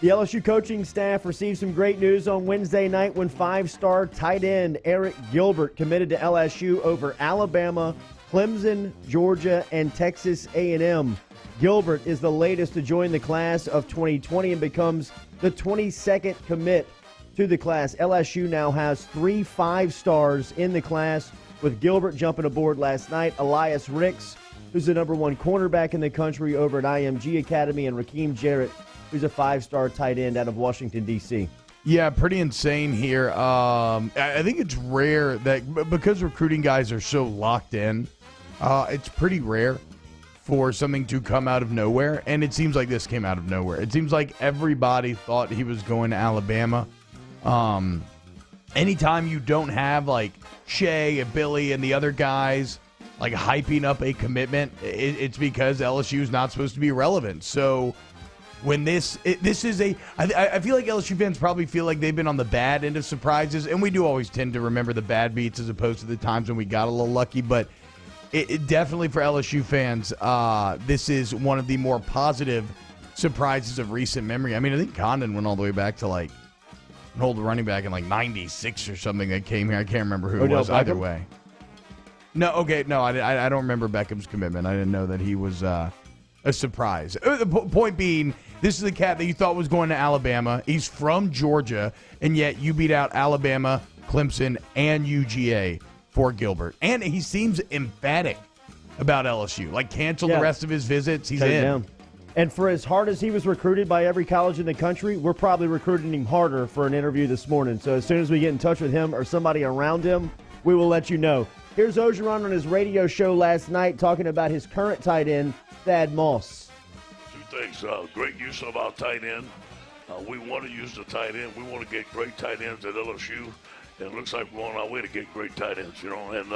The LSU coaching staff received some great news on Wednesday night when five-star tight end Arik Gilbert committed to LSU over Alabama, Clemson, Georgia, and Texas A&M. Gilbert is the latest to join the class of 2020 and becomes the 22nd commit to the class. LSU now has 3 5-stars in the class, with Gilbert jumping aboard last night. Elias Ricks, who's the number 1 cornerback in the country over at IMG Academy, and Raheem Jarrett, who's a 5-star tight end out of Washington, D.C. Yeah, pretty insane here. I think it's rare that because recruiting guys are so locked in, it's pretty rare for something to come out of nowhere, and it seems like this came out of nowhere. It seems like everybody thought he was going to Alabama. Anytime you don't have, like, Shea and Billy and the other guys, like, hyping up a commitment, it's because LSU is not supposed to be relevant. So when this is I feel like LSU fans probably feel like they've been on the bad end of surprises, and we do always tend to remember the bad beats as opposed to the times when we got a little lucky, but it definitely for LSU fans, this is one of the more positive surprises of recent memory. I mean, I think Condon went all the way back to, like, an old running back in, like, 96 or something that came here. I can't remember who it was. Either way. No, okay, no, I don't remember Beckham's commitment. I didn't know that he was a surprise. The point being, this is the cat that you thought was going to Alabama. He's from Georgia, and yet you beat out Alabama, Clemson, and UGA for Gilbert. And he seems emphatic about LSU. Like, canceled the rest of his visits. He's in. Down. And for as hard as he was recruited by every college in the country, we're probably recruiting him harder for an interview this morning. So as soon as we get in touch with him or somebody around him, we will let you know. Here's Ogeron on his radio show last night talking about his current tight end, Thad Moss. 2 things. Great use of our tight end. We want to use the tight end. We want to get great tight ends at LSU. And it looks like we're on our way to get great tight ends, you know. And,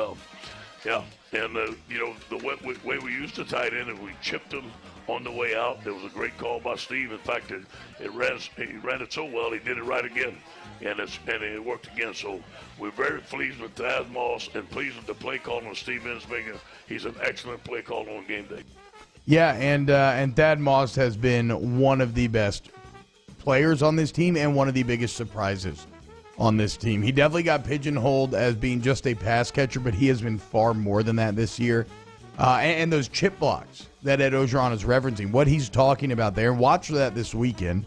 you know, the way we used the tight end is we chipped him on the way out. There was a great call by Steve. In fact, he ran it so well, he did it right again. And it worked again. So we're very pleased with Thad Moss and pleased with the play call on Steve Ensminger. He's an excellent play call on game day. Yeah, and Thad Moss has been one of the best players on this team and one of the biggest surprises on this team. He definitely got pigeonholed as being just a pass catcher, but he has been far more than that this year. And those chip blocks that Ed Ogeron is referencing, what he's talking about there, and watch for that this weekend,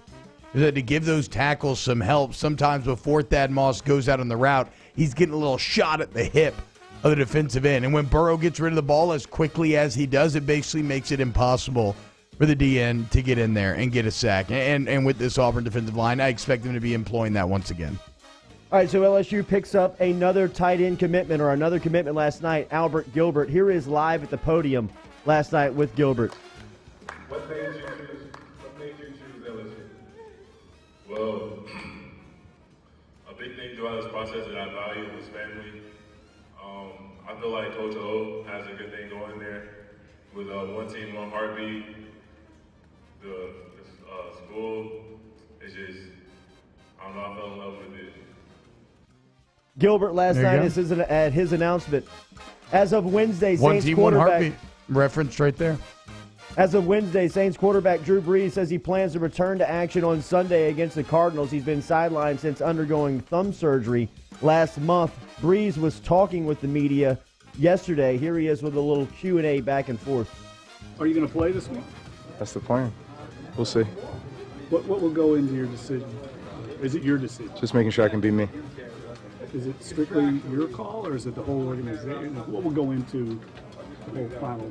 is that to give those tackles some help, sometimes before Thad Moss goes out on the route, he's getting a little shot at the hip of the defensive end. And when Burrow gets rid of the ball as quickly as he does, it basically makes it impossible for the DN to get in there and get a sack. And with this Auburn defensive line, I expect them to be employing that once again. All right, so LSU picks up another tight end commitment, or another commitment last night, Arik Gilbert. Here is live at the podium last night with Gilbert. What made you choose LSU? Well, a big thing throughout this process that I value was family. I feel like Coach O has a good thing going there with one team, one heartbeat. The school is just, I don't know, I fell in love with it. Gilbert last night is at his announcement. As of Wednesday, One Saints team, one quarterback. heartbeat. Referenced right there. As of Wednesday, Saints quarterback Drew Brees says he plans to return to action on Sunday against the Cardinals. He's been sidelined since undergoing thumb surgery last month. Brees was talking with the media yesterday. Here he is with a little Q&A back and forth. Are you going to play this week? That's the plan. We'll see. What will go into your decision? Is it your decision? Just making sure I can beat me. Is it strictly your call, or is it the whole organization? What will go into the whole final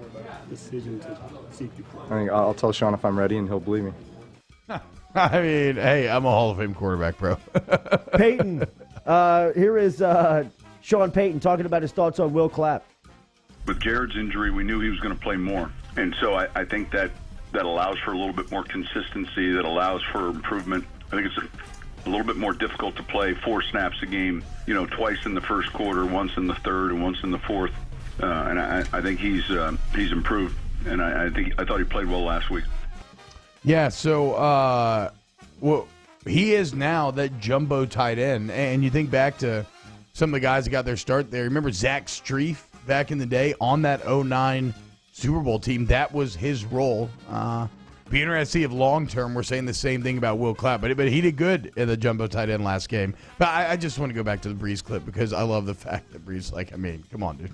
decision to seek you play? I think I'll tell Sean if I'm ready, and he'll believe me. I mean, hey, I'm a Hall of Fame quarterback, bro. Peyton, here is Sean Payton talking about his thoughts on Will Clapp. With Jared's injury, we knew he was going to play more. And so I think that allows for a little bit more consistency, that allows for improvement. I think it's a little bit more difficult to play 4 snaps a game, twice in the first quarter, once in the third, and once in the fourth. And I think he's improved, and I thought he played well last week. Yeah, so he is now that jumbo tight end, and you think back to some of the guys that got their start there. Remember Zach Strief back in the day on that 2009 Super Bowl team? That was his role. Be interested to see if long-term we're saying the same thing about Will Clapp. But he did good in the jumbo tight end last game. But I just want to go back to the Brees clip because I love the fact that Brees, come on, dude.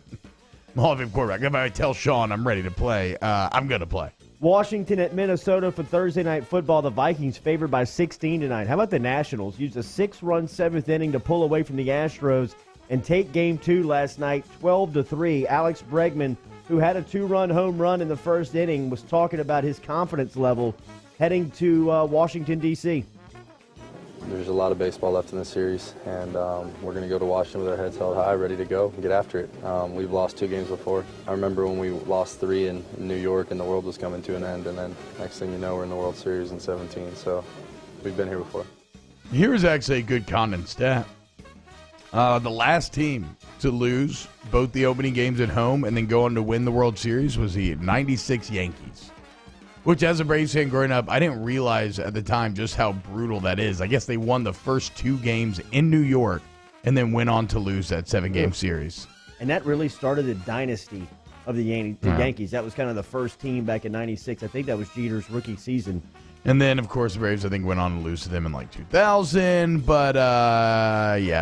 I'm Hall of Fame quarterback. If I tell Sean I'm ready to play, I'm going to play. Washington at Minnesota for Thursday Night Football. The Vikings favored by 16 tonight. How about the Nationals? Used a 6-run seventh inning to pull away from the Astros and take Game 2 last night, 12-3. Alex Bregman, who had a 2-run home run in the first inning, was talking about his confidence level heading to Washington, D.C. There's a lot of baseball left in this series, and we're going to go to Washington with our heads held high, ready to go and get after it. We've lost 2 games before. I remember when we lost 3 in New York and the world was coming to an end, and then next thing you know, we're in the World Series in 17. So we've been here before. Here's actually a good Condon stat. The last team to lose both the opening games at home and then go on to win the World Series was the 96 Yankees. Which, as a Braves fan growing up, I didn't realize at the time just how brutal that is. I guess they won the first 2 games in New York and then went on to lose that 7-game series. And that really started the dynasty of the Yankees. That was kind of the first team back in 96. I think that was Jeter's rookie season. And then, of course, the Braves, I think, went on to lose to them in 2000. But,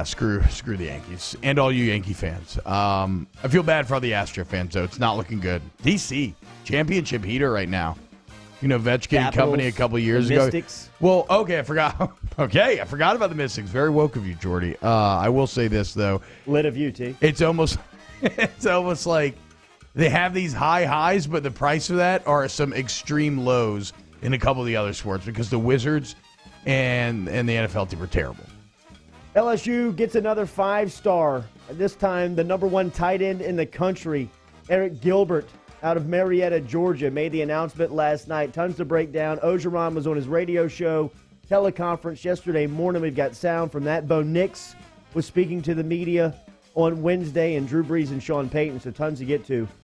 screw the Yankees and all you Yankee fans. I feel bad for all the Astro fans, though. It's not looking good. DC, championship heater right now. Vetchkin Capitals, Company a couple years ago. Mystics. Well, okay, I forgot. I forgot about the Mystics. Very woke of you, Jordy. I will say this though. Lit of you, T. It's almost like they have these high highs, but the price of that are some extreme lows in a couple of the other sports because the Wizards and the NFL team are terrible. LSU gets another 5-star. This time, the number 1 tight end in the country, Arik Gilbert, out of Marietta, Georgia, made the announcement last night. Tons to break down. Ogeron was on his radio show, teleconference yesterday morning. We've got sound from that. Bo Nix was speaking to the media on Wednesday, and Drew Brees and Sean Payton, so tons to get to.